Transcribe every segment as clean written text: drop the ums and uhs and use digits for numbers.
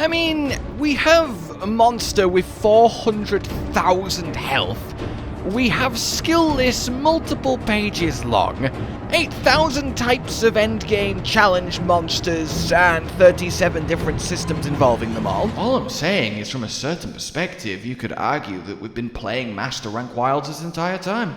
I mean, we have a monster with 400,000 health. We have skill lists multiple pages long, 8,000 types of endgame challenge monsters, and 37 different systems involving them all. All I'm saying is, from a certain perspective, you could argue that we've been playing Master Rank Wilds this entire time.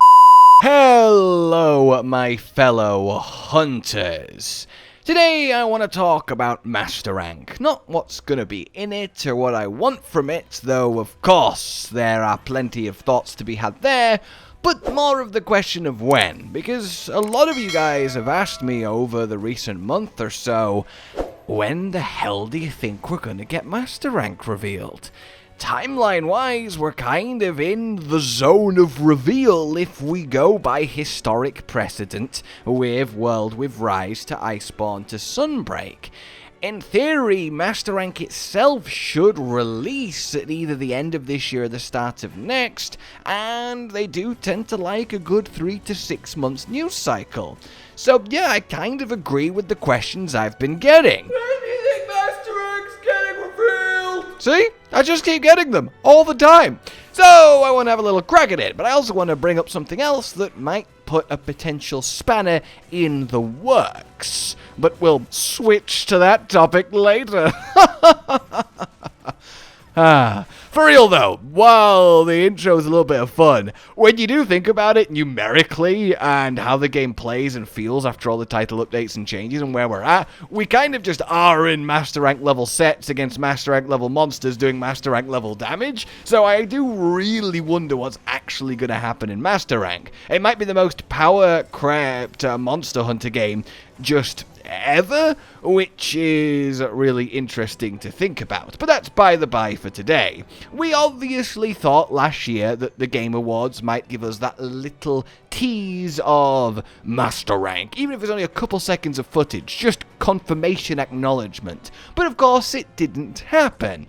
Hello, my fellow hunters. Today I want to talk about Master Rank, not what's going to be in it or what I want from it, though of course there are plenty of thoughts to be had there, but more of the question of when, because a lot of you guys have asked me over the recent month or so, when the hell do you think we're going to get Master Rank revealed? Timeline-wise, we're kind of in the zone of reveal if we go by historic precedent with World with Rise to Iceborne to Sunbreak. In theory, Master Rank itself should release at either the end of this year or the start of next, and they do tend to like a good 3 to 6 months news cycle. So yeah, I kind of agree with the questions I've been getting. When do you think Master Rank's getting revealed? See? I just keep getting them, all the time. So, I want to have a little crack at it, but I also want to bring up something else that might put a potential spanner in the works. But we'll switch to that topic later. For real though, while the intro is a little bit of fun, when you do think about it numerically and how the game plays and feels after all the title updates and changes and where we're at, we kind of just are in Master Rank level sets against Master Rank level monsters doing Master Rank level damage, so I do really wonder what's actually going to happen in Master Rank. It might be the most power-crept monster hunter game just ever, which is really interesting to think about. But that's by the by for today. We obviously thought last year that the Game Awards might give us that little tease of Master Rank, even if it's only a couple seconds of footage, just confirmation acknowledgement. But of course it didn't happen.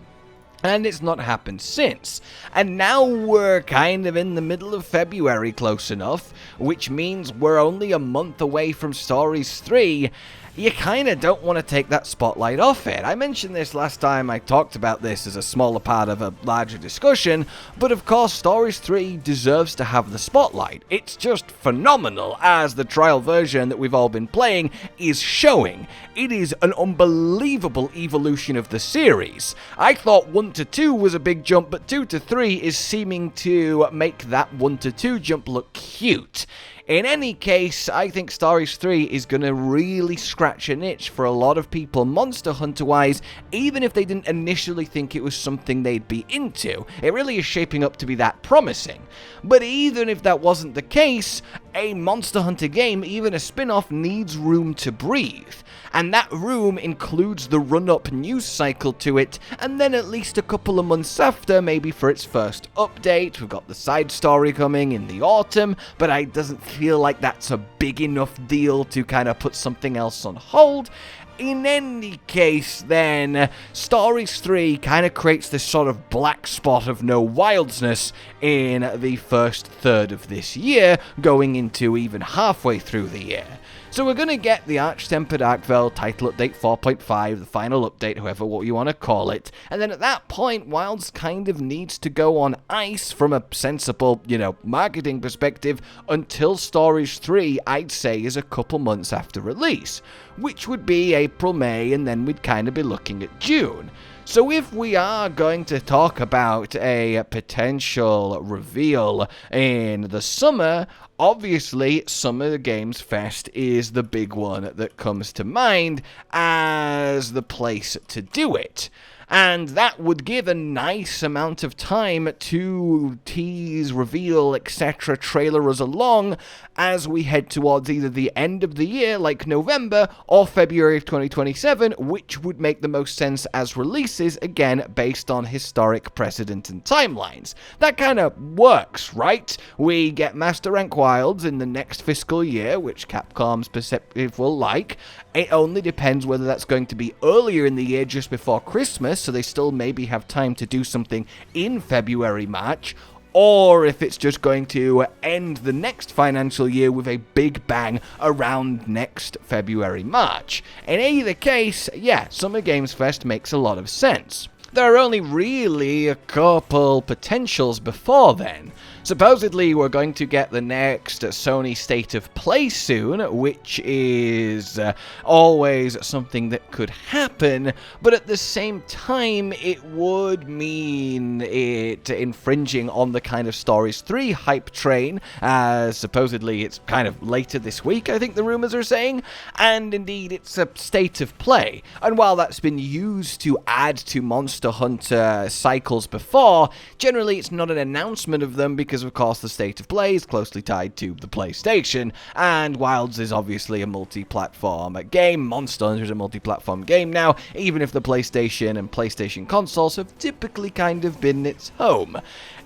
And it's not happened since. And now we're kind of in the middle of February close enough, which means we're only a month away from Stories 3. You kind of don't want to take that spotlight off it. I mentioned this last time I talked about this as a smaller part of a larger discussion, but of course Stories 3 deserves to have the spotlight. It's just phenomenal, as the trial version that we've all been playing is showing. It is an unbelievable evolution of the series. I thought 1 to 2 was a big jump, but 2 to 3 is seeming to make that 1 to 2 jump look cute. In any case, I think Stories 3 is going to really scratch an itch for a lot of people Monster Hunter-wise, even if they didn't initially think it was something they'd be into. It really is shaping up to be that promising. But even if that wasn't the case, a Monster Hunter game, even a spin-off, needs room to breathe. And that room includes the run-up news cycle to it, and then at least a couple of months after, maybe for its first update. We've got the side story coming in the autumn, but it doesn't feel like that's a big enough deal to kind of put something else on hold. In any case, then, Stories 3 kind of creates this sort of black spot of no wildness in the first third of this year, going into even halfway through the year. So we're going to get the Arch-Tempered Arkveld title update 4.5, the final update, however what you want to call it, and then at that point, Wilds kind of needs to go on ice from a sensible, marketing perspective until Stories 3, I'd say, is a couple months after release, which would be April, May, and then we'd kind of be looking at June. So if we are going to talk about a potential reveal in the summer, obviously Summer Games Fest is the big one that comes to mind as the place to do it. And that would give a nice amount of time to tease, reveal, etc., trailer us along as we head towards either the end of the year, like November, or February of 2027, which would make the most sense as releases, again, based on historic precedent and timelines. That kind of works, right? We get Master Rank Wilds in the next fiscal year, which Capcom's perspective will like. It only depends whether that's going to be earlier in the year, just before Christmas, so they still maybe have time to do something in February, March, or if it's just going to end the next financial year with a big bang around next February, March. In either case, yeah, Summer Games Fest makes a lot of sense. There are only really a couple potentials before then. Supposedly, we're going to get the next Sony State of Play soon, which is always something that could happen, but at the same time, it would mean it infringing on the kind of Stories 3 hype train, as supposedly it's kind of later this week, I think the rumors are saying, and indeed, it's a State of Play. And while that's been used to add to Monster Hunter cycles before, generally it's not an announcement of them because of course the State of Play is closely tied to the PlayStation, and Wilds is obviously a multi-platform game. Monster Hunter is a multi-platform game now, even if the PlayStation and PlayStation consoles have typically kind of been its home.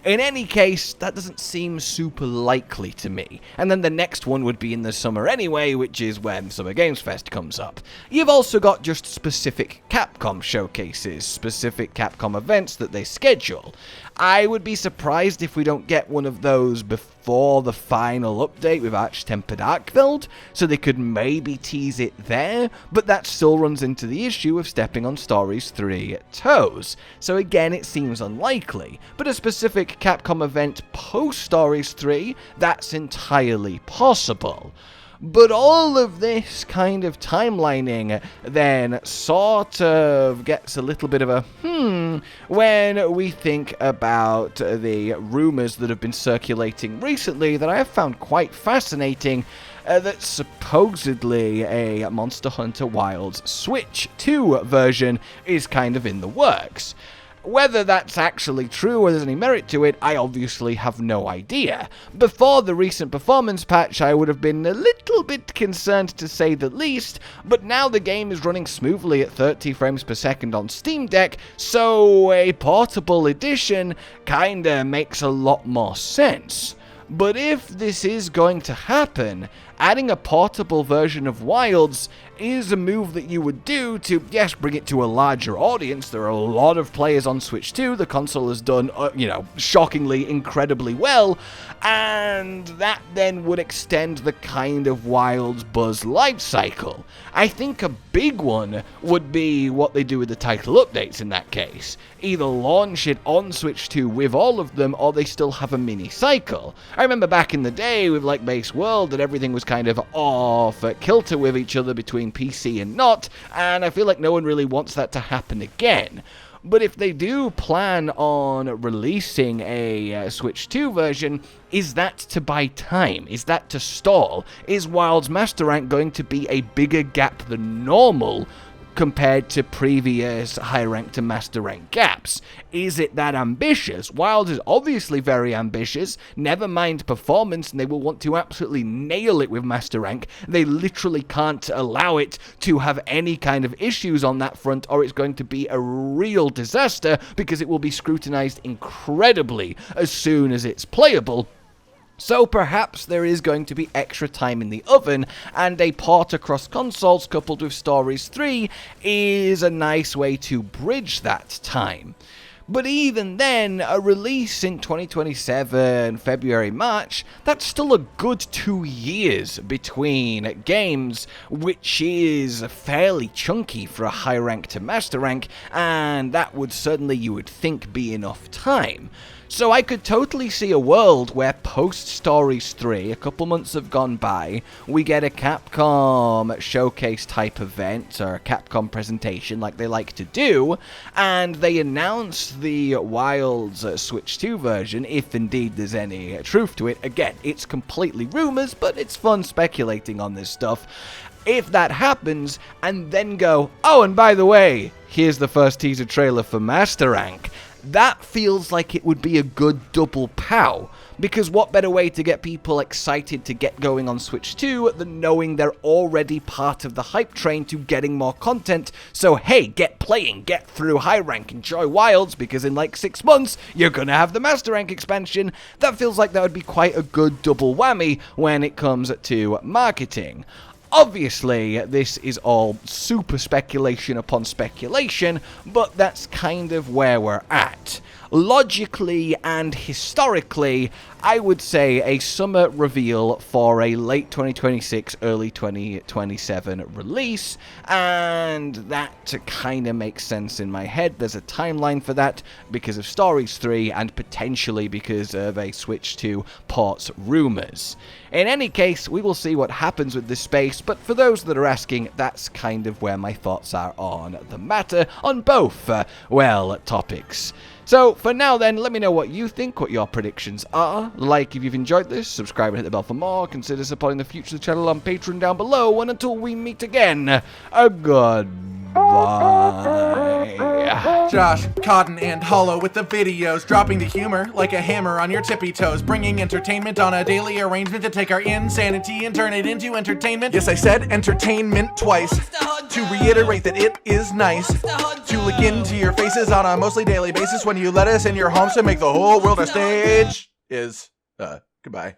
In any case, that doesn't seem super likely to me. And then the next one would be in the summer anyway, which is when Summer Games Fest comes up. You've also got just specific Capcom showcases, specific Capcom events that they schedule. I would be surprised if we don't get one of those before the final update with Arch-Tempered Arkveld, so they could maybe tease it there, but that still runs into the issue of stepping on Stories 3 toes. So again, it seems unlikely, but a specific Capcom event post-Stories 3, that's entirely possible. But all of this kind of timelining then sort of gets a little bit of a when we think about the rumors that have been circulating recently that I have found quite fascinating, that supposedly a Monster Hunter Wilds Switch 2 version is kind of in the works. Whether that's actually true or there's any merit to it, I obviously have no idea. Before the recent performance patch, I would have been a little bit concerned to say the least, but now the game is running smoothly at 30 frames per second on Steam Deck, so a portable edition kinda makes a lot more sense. But if this is going to happen, adding a portable version of Wilds is a move that you would do to, yes, bring it to a larger audience. There are a lot of players on Switch 2. The console has done, shockingly, incredibly well. And that then would extend the kind of Wilds buzz life cycle. I think a big one would be what they do with the title updates in that case. Either launch it on Switch 2 with all of them, or they still have a mini cycle. I remember back in the day with like Base World that everything was kind of off kilter with each other between PC and not, and I feel like no one really wants that to happen again. But if they do plan on releasing a Switch 2 version, is that to buy time? Is that to stall? Is Wilds Master Rank going to be a bigger gap than normal compared to previous high rank to master rank gaps? Is it that ambitious? Wilds is obviously very ambitious, never mind performance, and they will want to absolutely nail it with master rank. They literally can't allow it to have any kind of issues on that front, or it's going to be a real disaster because it will be scrutinized incredibly as soon as it's playable. So perhaps there is going to be extra time in the oven, and a port across consoles coupled with Stories 3 is a nice way to bridge that time. But even then, a release in 2027, February, March, that's still a good 2 years between games, which is fairly chunky for a high rank to master rank, and that would certainly, you would think, be enough time. So I could totally see a world where post-Stories 3, a couple months have gone by, we get a Capcom showcase type event, or a Capcom presentation like they like to do, and they announce the Wilds Switch 2 version, if indeed there's any truth to it. Again, it's completely rumors, but it's fun speculating on this stuff. If that happens, and then go, oh, and by the way, here's the first teaser trailer for Master Rank, that feels like it would be a good double pow, because what better way to get people excited to get going on Switch 2 than knowing they're already part of the hype train to getting more content. So hey, get playing, get through high rank, enjoy Wilds, because in like 6 months you're gonna have the Master Rank expansion. That feels like that would be quite a good double whammy when it comes to marketing. Obviously, this is all super speculation upon speculation, but that's kind of where we're at. logically and historically, I would say a summer reveal for a late 2026, early 2027 release, and that kind of makes sense in my head. There's a timeline for that because of Stories 3 and potentially because of a switch to ports Rumours. In any case, we will see what happens with this space, but for those that are asking, that's kind of where my thoughts are on the matter, on both, topics. So, for now then, let me know what you think, what your predictions are. Like if you've enjoyed this, subscribe and hit the bell for more, consider supporting the future of the channel on Patreon down below, and until we meet again, goodbye. Josh, Cotton, and Hollow with the videos, dropping the humor like a hammer on your tippy toes, bringing entertainment on a daily arrangement to take our insanity and turn it into entertainment. Yes, I said entertainment twice, to reiterate that it is nice to look into your faces on a mostly daily basis when you let us in your homes to make the whole world a stage. Goodbye.